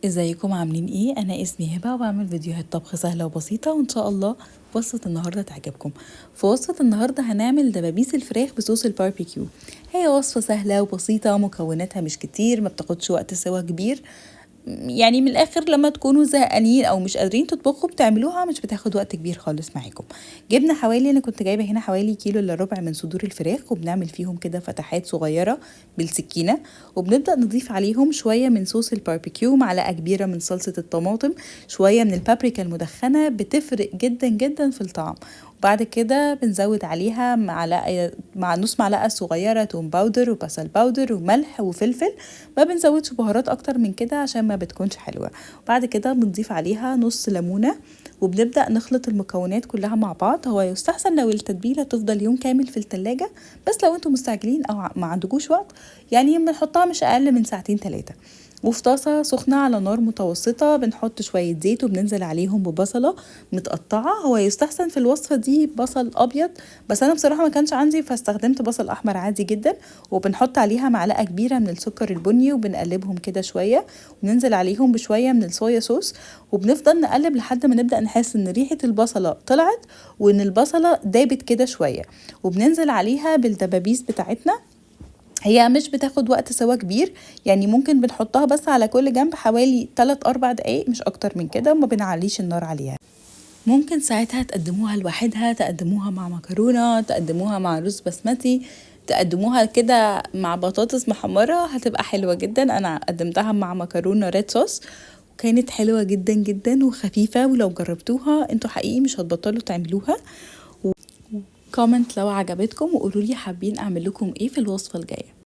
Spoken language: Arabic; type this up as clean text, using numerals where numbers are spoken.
ازيكم عاملين ايه؟ انا اسمي هبه وبعمل فيديوهات طبخ سهله وبسيطه، وان شاء الله وصفه النهارده تعجبكم. في وصفه النهارده هنعمل دبابيس الفراخ بصوص الباربيكيو. هي وصفه سهله وبسيطه، مكوناتها مش كتير، ما بتاخدش وقت سوا كبير. يعني من الاخر لما تكونوا زهقانين او مش قادرين تطبخوا بتعملوها، مش بتاخد وقت كبير خالص معاكم. جبنا حوالي، انا كنت جايبه هنا حوالي كيلو الا ربع من صدور الفراخ، وبنعمل فيهم كده فتحات صغيره بالسكينه، وبنبدا نضيف عليهم شويه من صوص الباربيكيو، معلقه كبيره من صلصه الطماطم، شويه من البابريكا المدخنه، بتفرق جدا جدا في الطعم. وبعد كده بنزود عليها معلقه مع نص معلقه صغيره توم باودر وبصل باودر وملح وفلفل. ما بنزودش بهارات اكتر من كده عشان ما بتكونش حلوه. وبعد كده بنضيف عليها نص ليمونه، وبنبدا نخلط المكونات كلها مع بعض. هو يستحسن لو التتبيله تفضل يوم كامل في التلاجة، بس لو انتم مستعجلين او ما عندكوش وقت يعني بنحطها مش اقل من ساعتين 3. وفي طاسة سخنة على نار متوسطة بنحط شوية زيت، وبننزل عليهم ببصلة متقطعة. هو يستحسن في الوصفة دي بصل أبيض، بس أنا بصراحة ما كانش عندي فاستخدمت بصل أحمر عادي جدا. وبنحط عليها معلقة كبيرة من السكر البني، وبنقلبهم كده شوية، وننزل عليهم بشوية من الصويا صوص، وبنفضل نقلب لحد ما نبدأ نحس إن ريحة البصلة طلعت وإن البصلة دابت كده شوية. وبننزل عليها بالدبابيس بتاعتنا. هي مش بتاخد وقت سوا كبير، يعني ممكن بنحطها بس على كل جنب حوالي 3-4 دقايق، مش اكتر من كده، وما بنعليش النار عليها. ممكن ساعتها تقدموها لوحدها، تقدموها مع مكرونة، تقدموها مع رز بسمتي، تقدموها كده مع بطاطس محمرة، هتبقى حلوة جدا. انا قدمتها مع مكرونة ريد صوص وكانت حلوة جدا جدا وخفيفة، ولو جربتوها انتوا حقيقي مش هتبطلوا تعملوها. كومنت لو عجبتكم، وقولوا لي حابين اعمل لكم ايه في الوصفة الجاية.